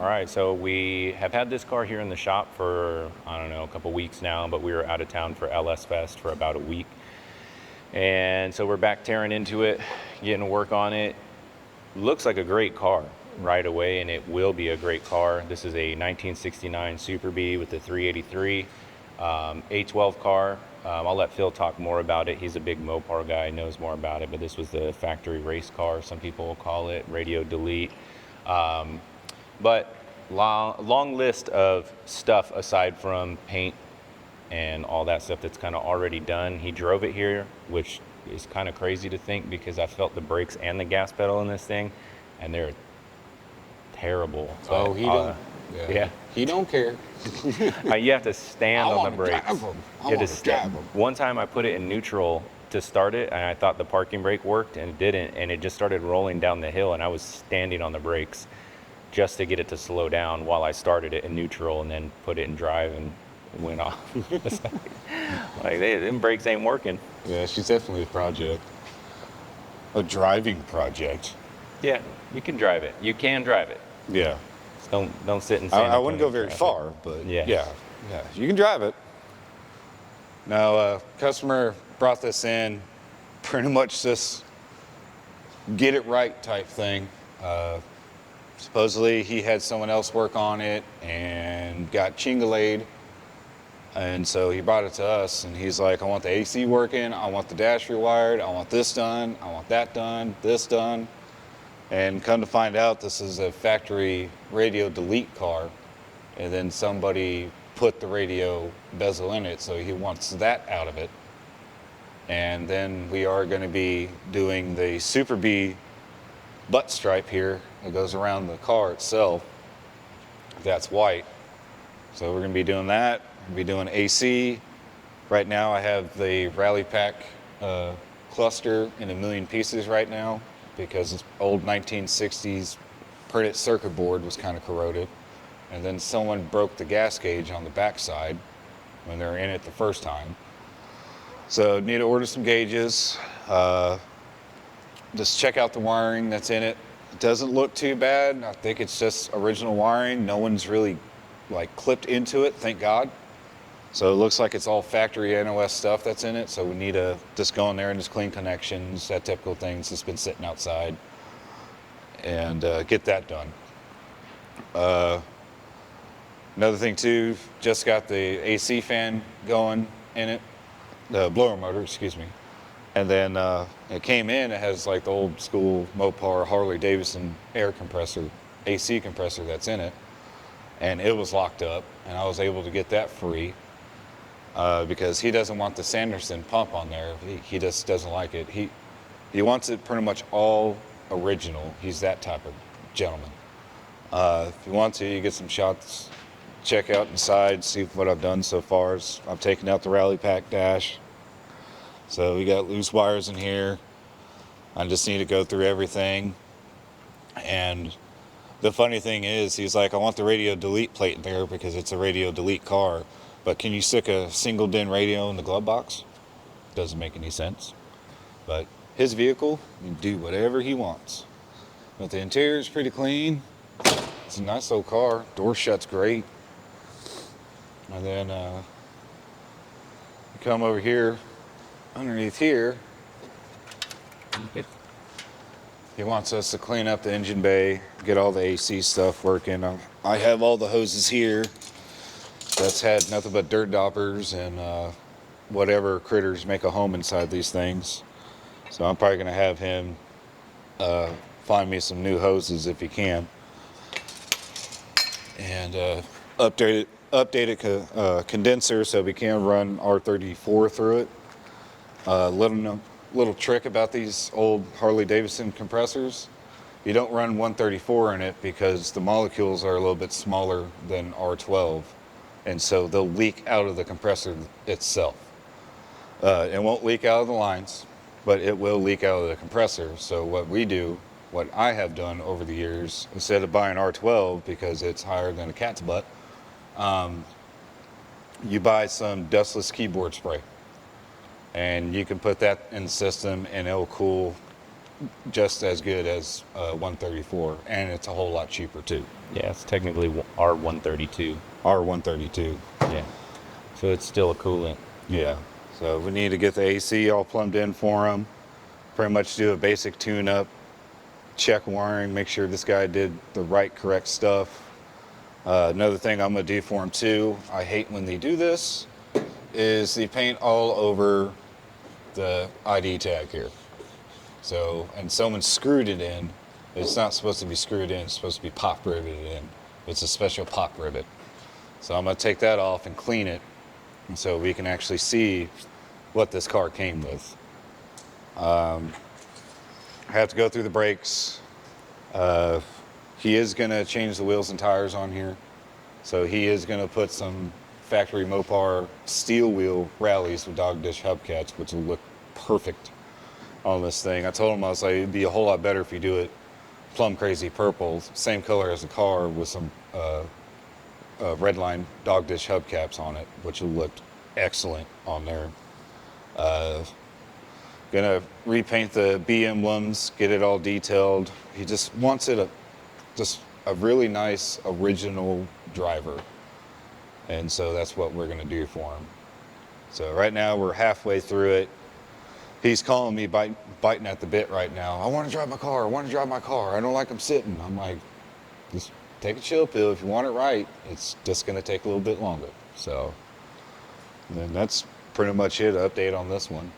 All right, so we have had this car here in the shop for, I don't know, a couple weeks now, but we were out of town for LS Fest for about a week. And so we're back tearing into it, getting to work on it. Looks like a great car right away, and it will be a great car. This is a 1969 Super Bee with the 383 A12 car. I'll let Phil talk more about it. He's a big Mopar guy, knows more about it, but this was the factory race car, some people will call it, radio delete. But long list of stuff aside from paint and all that stuff that's kind of already done. He drove it here, which is kind of crazy to think because I felt the brakes and the gas pedal in this thing, and they're terrible. Oh, he don't. Yeah. He don't care. You have to stand on the brakes. One time I put it in neutral to start it, and I thought the parking brake worked, and it didn't, and it just started rolling down the hill, and I was standing on the brakes just to get it to slow down while I started it in neutral and then put it in drive, and it went off. Them brakes ain't working. Yeah, she's definitely a project. A driving project. Yeah, you can drive it. You can drive it. Yeah. Just don't sit and. I wouldn't go very far, but yeah, you can drive it. Now, customer brought this in, pretty much this get it right type thing. Supposedly he had someone else work on it and got chingalayed. And so he brought it to us and he's like, I want the AC working, I want the dash rewired, I want this done, I want that done, this done. And come to find out, this is a factory radio delete car. And then somebody put the radio bezel in it, so he wants that out of it. And then we are going to be doing the Super Bee butt stripe here that goes around the car itself. That's white. So we're going to be doing that. We'll be doing AC. Right now I have the Rally Pack cluster in a million pieces right now because this old 1960s printed circuit board was kind of corroded. And then someone broke the gas gauge on the backside when they were in it the first time. So need to order some gauges. Just check out the wiring that's in it. It doesn't look too bad. I think it's just original wiring. No one's really like clipped into it, thank God. So it looks like it's all factory NOS stuff that's in it. So we need to just go in there and just clean connections, that typical things that's been sitting outside, and get that done. Another thing too, just got the AC fan going in it, the blower motor, excuse me. And then it came in, it has like the old school Mopar Harley Davidson air compressor, AC compressor that's in it. And it was locked up, and I was able to get that free because he doesn't want the Sanderson pump on there. He just doesn't like it. He wants it pretty much all original. He's that type of gentleman. If you want to, you get some shots, check out inside, see what I've done so far. I've taken out the Rally Pack dash. So we got loose wires in here. I just need to go through everything. And the funny thing is, he's like, I want the radio delete plate in there because it's a radio delete car. But can you stick a single DIN radio in the glove box? Doesn't make any sense. But his vehicle, you can do whatever he wants. But the interior is pretty clean. It's a nice little car. Door shuts great. And then you come over here. Underneath here, he wants us to clean up the engine bay, get all the AC stuff working. I have all the hoses here. That's had nothing but dirt daubers and whatever critters make a home inside these things. So I'm probably going to have him find me some new hoses if he can. And updated condenser so we can run R34 through it. Little trick about these old Harley Davidson compressors. You don't run 134 in it because the molecules are a little bit smaller than R12, and so they'll leak out of the compressor itself. It won't leak out of the lines, but it will leak out of the compressor. So what I have done over the years, instead of buying R12 because it's higher than a cat's butt, you buy some dustless keyboard spray. And you can put that in the system and it'll cool just as good as 134, and it's a whole lot cheaper too. Yeah, it's technically R132. R132. Yeah. So it's still a coolant. Yeah. So we need to get the AC all plumbed in for him. Pretty much do a basic tune-up, check wiring, make sure this guy did the right, correct stuff. Another thing I'm gonna do for him too, I hate when they do this, is they paint all over the ID tag here. So, and someone screwed it in. It's not supposed to be screwed in, it's supposed to be pop riveted in. It's a special pop rivet. So I'm gonna take that off and clean it, and so we can actually see what this car came with. I have to go through the brakes. He is gonna change the wheels and tires on here. So he is gonna put some factory Mopar steel wheel rallies with dog dish hubcaps, which will look perfect on this thing. I told him, I was like, it'd be a whole lot better if you do it plum crazy purple, same color as the car, with some red line dog dish hubcaps on it, which will look excellent on there. Gonna repaint the B emblems, get it all detailed. He just wants it just a really nice original driver, and so that's what we're gonna do for him. So right now we're halfway through it. He's calling me, biting at the bit right now. I want to drive my car. I want to drive my car. I don't like him sitting. I'm like, just take a chill pill. If you want it right, it's just going to take a little bit longer. So then that's pretty much it. Update on this one.